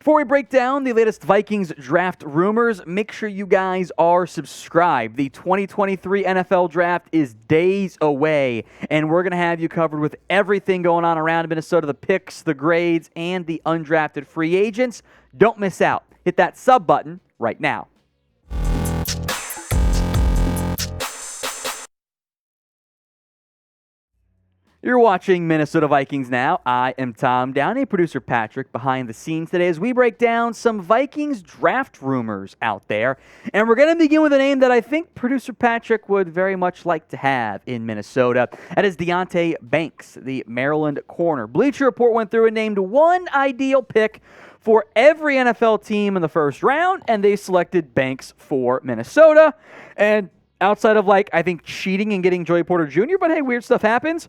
Before we break down the latest Vikings draft rumors, make sure you guys are subscribed. The 2023 NFL Draft is days away, and we're going to have you covered with everything going on around Minnesota, the picks, the grades, and the undrafted free agents. Don't miss out. Hit that sub button right now. You're watching Minnesota Vikings Now. I am Tom Downey, producer Patrick behind the scenes today as we break down some Vikings draft rumors out there. And we're going to begin with a name that I think producer Patrick would very much like to have in Minnesota. That is Deonte Banks, the Maryland corner. Bleacher Report went through and named one ideal pick for every NFL team in the first round, and they selected Banks for Minnesota. And outside of, I think cheating and getting Joey Porter Jr., but hey, weird stuff happens.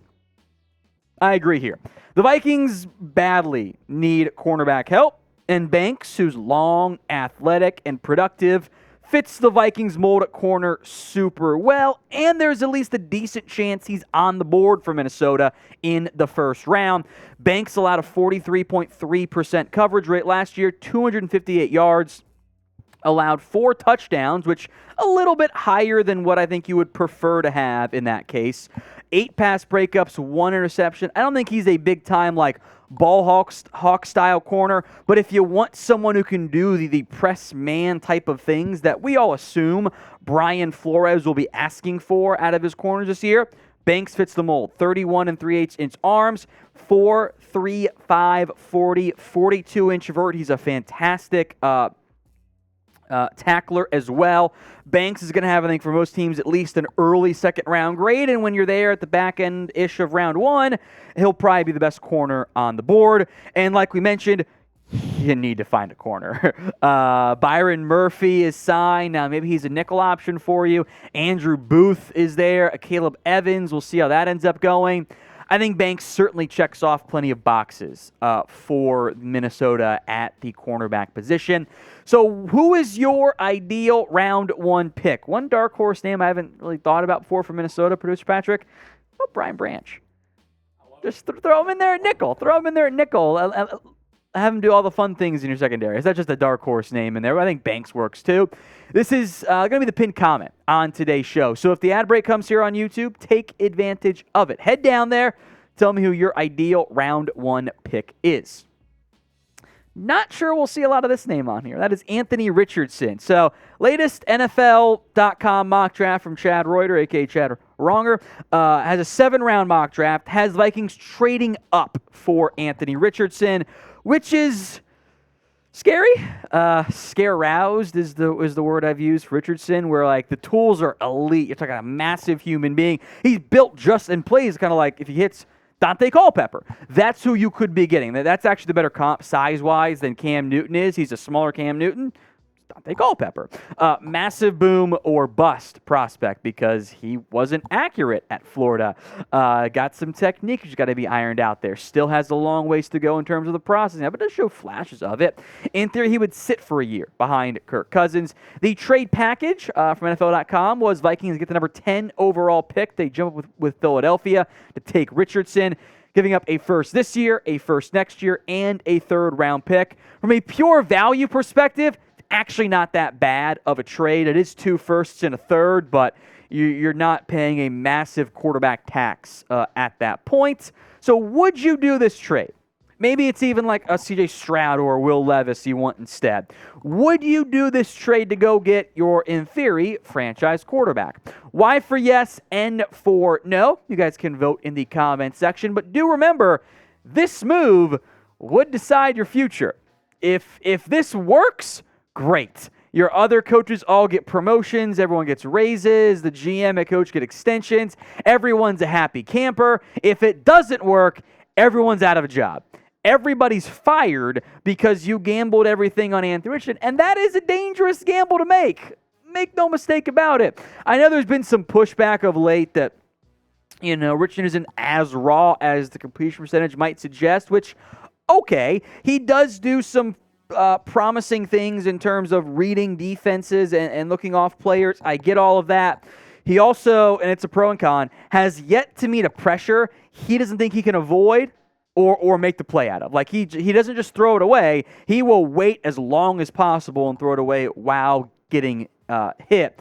I agree here. The Vikings badly need cornerback help, and Banks, who's long, athletic, and productive, fits the Vikings mold at corner super well, and there's at least a decent chance he's on the board for Minnesota in the first round. Banks allowed a 43.3% coverage rate last year, 258 yards, allowed 4 touchdowns, which a little bit higher than what I think you would prefer to have in that case. 8 pass breakups, 1 interception. I don't think he's a big-time, ball hawk style corner, but if you want someone who can do the press man type of things that we all assume Brian Flores will be asking for out of his corners this year, Banks fits the mold. 31 3/8-inch arms, 4.35 40, 42-inch vert. He's a fantastic tackler as well. Banks is going to have, I think, for most teams, at least an early second-round grade, and when you're there at the back end-ish of round 1, he'll probably be the best corner on the board. And like we mentioned, you need to find a corner. Byron Murphy is signed. Now, maybe he's a nickel option for you. Andrew Booth is there. Caleb Evans. We'll see how that ends up going. I think Banks certainly checks off plenty of boxes for Minnesota at the cornerback position. So who is your ideal round 1 pick? One dark horse name I haven't really thought about before for Minnesota, producer Patrick. Oh, Brian Branch. Just throw him in there at nickel. Have him do all the fun things in your secondary. Is that just a dark horse name in there? I think Banks works too. This is going to be the pinned comment on today's show. So if the ad break comes here on YouTube, take advantage of it. Head down there. Tell me who your ideal round 1 pick is. Not sure we'll see a lot of this name on here. That is Anthony Richardson. So latest NFL.com mock draft from Chad Reuter, a.k.a. Chad Wronger, has a 7-round mock draft, has Vikings trading up for Anthony Richardson, which is scary. Scare-roused is the word I've used for Richardson, where the tools are elite. You're talking about a massive human being. He's built just and plays kind of like if he hits Dante Culpepper. That's who you could be getting. That's actually the better comp size-wise than Cam Newton is. He's a smaller Cam Newton. Dante Culpepper. Massive boom or bust prospect because he wasn't accurate at Florida. Got some technique that's got to be ironed out there. Still has a long ways to go in terms of the processing, but does show flashes of it. In theory, he would sit for a year behind Kirk Cousins. The trade package from NFL.com was Vikings get the number 10 overall pick. They jump up with Philadelphia to take Richardson, giving up a first this year, a first next year, and a 3rd-round pick. From a pure value perspective, actually not that bad of a trade. It is 2 firsts and a 3rd, but you're not paying a massive quarterback tax at that point. So would you do this trade? Maybe it's even like a C.J. Stroud or Will Levis you want instead. Would you do this trade to go get your, in theory, franchise quarterback? Y for yes, N for no. You guys can vote in the comment section. But do remember, this move would decide your future. If this works, great. Your other coaches all get promotions. Everyone gets raises. The GM and coach get extensions. Everyone's a happy camper. If it doesn't work, everyone's out of a job. Everybody's fired because you gambled everything on Anthony Richardson, and that is a dangerous gamble to make. Make no mistake about it. I know there's been some pushback of late that, Richardson isn't as raw as the completion percentage might suggest, which, okay, he does do some promising things in terms of reading defenses and looking off players. I get all of that. He also, and it's a pro and con, has yet to meet a pressure he doesn't think he can avoid or make the play out of. Like, he doesn't just throw it away. He will wait as long as possible and throw it away while getting hit.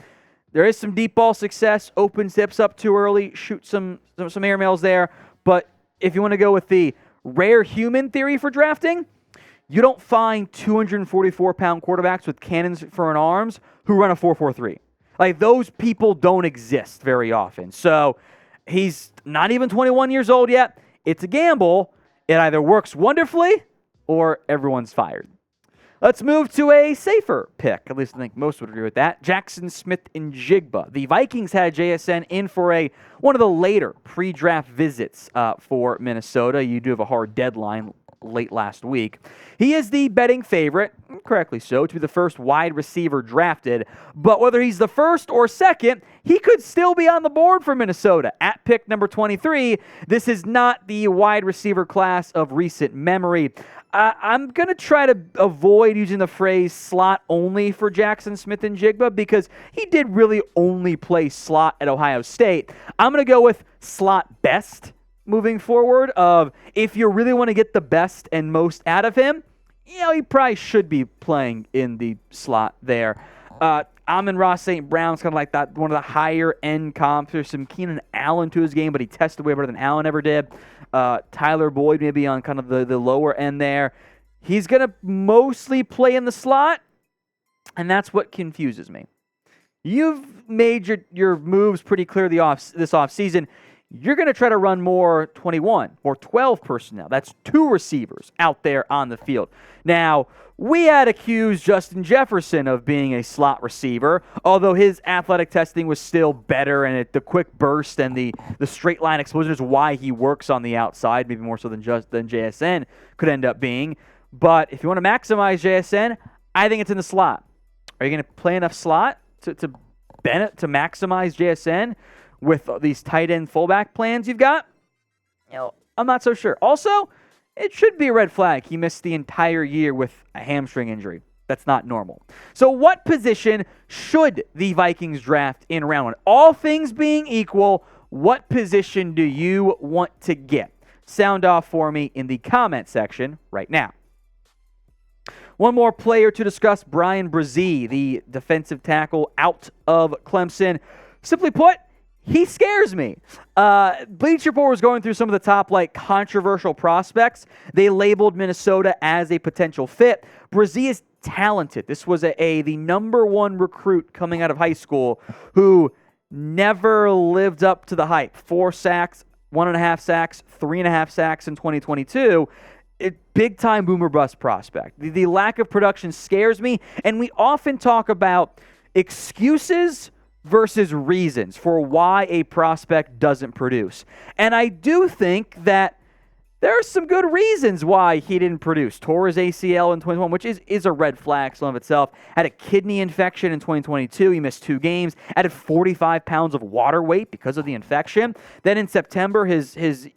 There is some deep ball success, opens hips up too early, shoot some airmails there. But if you want to go with the rare human theory for drafting, you don't find 244-pound quarterbacks with cannons for an arms who run a 4.43. Like, those people don't exist very often. So he's not even 21 years old yet. It's a gamble. It either works wonderfully or everyone's fired. Let's move to a safer pick. At least I think most would agree with that. Jaxon Smith-Njigba. The Vikings had JSN in for one of the later pre-draft visits for Minnesota. You do have a hard deadline late last week. He is the betting favorite, correctly so, to be the first wide receiver drafted. But whether he's the first or second, he could still be on the board for Minnesota. At pick number 23, this is not the wide receiver class of recent memory. I'm going to try to avoid using the phrase slot only for Jaxon Smith-Njigba because he did really only play slot at Ohio State. I'm going to go with slot best moving forward of if you really want to get the best and most out of him, he probably should be playing in the slot there. Amon-Ra St. Brown's kind of like that, one of the higher end comps. There's some Keenan Allen to his game, but he tested way better than Allen ever did. Tyler Boyd maybe on kind of the lower end there. He's going to mostly play in the slot, and that's what confuses me. You've made your moves pretty clear this offseason. You're going to try to run more 21 or 12 personnel. That's 2 receivers out there on the field. Now, we had accused Justin Jefferson of being a slot receiver, although his athletic testing was still better, and the quick burst and the straight line explosion is why he works on the outside, maybe more so than JSN could end up being. But if you want to maximize JSN, I think it's in the slot. Are you going to play enough slot to maximize JSN with these tight end fullback plans you've got? I'm not so sure. Also, it should be a red flag. He missed the entire year with a hamstring injury. That's not normal. So what position should the Vikings draft in round 1? All things being equal, what position do you want to get? Sound off for me in the comment section right now. One more player to discuss, Bryan Bresee, the defensive tackle out of Clemson. Simply put, he scares me. Bleacher Report was going through some of the top controversial prospects. They labeled Minnesota as a potential fit. Bresee is talented. This was the number 1 recruit coming out of high school who never lived up to the hype. 4 sacks, 1.5 sacks, 3.5 sacks in 2022. Big-time boomer bust prospect. The lack of production scares me, and we often talk about excuses versus reasons for why a prospect doesn't produce. And I do think that there are some good reasons why he didn't produce. Tore his ACL in 2021, which is a red flag in of itself. Had a kidney infection in 2022. He missed 2 games. Added 45 pounds of water weight because of the infection. Then in September, his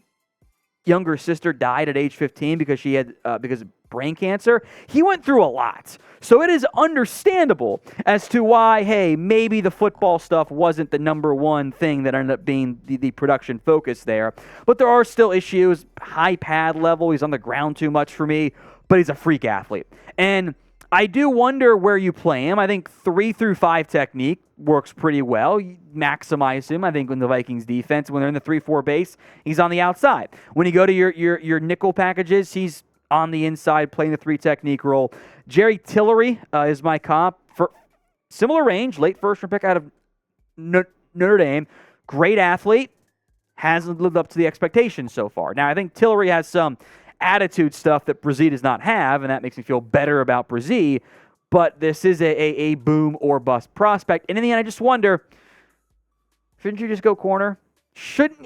younger sister died at age 15 because she had because of brain cancer. He went through a lot. So it is understandable as to why, hey, maybe the football stuff wasn't the number 1 thing that ended up being the production focus there. But there are still issues. High pad level. He's on the ground too much for me, but he's a freak athlete. And I do wonder where you play him. I think 3 through 5 technique works pretty well. You maximize him, I think, in the Vikings defense. When they're in the 3-4 base, he's on the outside. When you go to your nickel packages, he's on the inside playing the 3 technique role. Jerry Tillery is my comp for similar range, late first-round pick out of Notre Dame. Great athlete, hasn't lived up to the expectations so far. Now, I think Tillery has some attitude stuff that Bresee does not have, and that makes me feel better about Bresee. But this is a boom or bust prospect. And in the end, I just wonder, shouldn't you just go corner?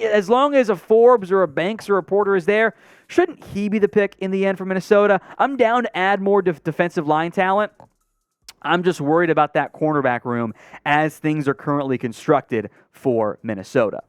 As long as a Forbes or a Banks or a Porter is there, shouldn't he be the pick in the end for Minnesota? I'm down to add more defensive line talent. I'm just worried about that cornerback room as things are currently constructed for Minnesota.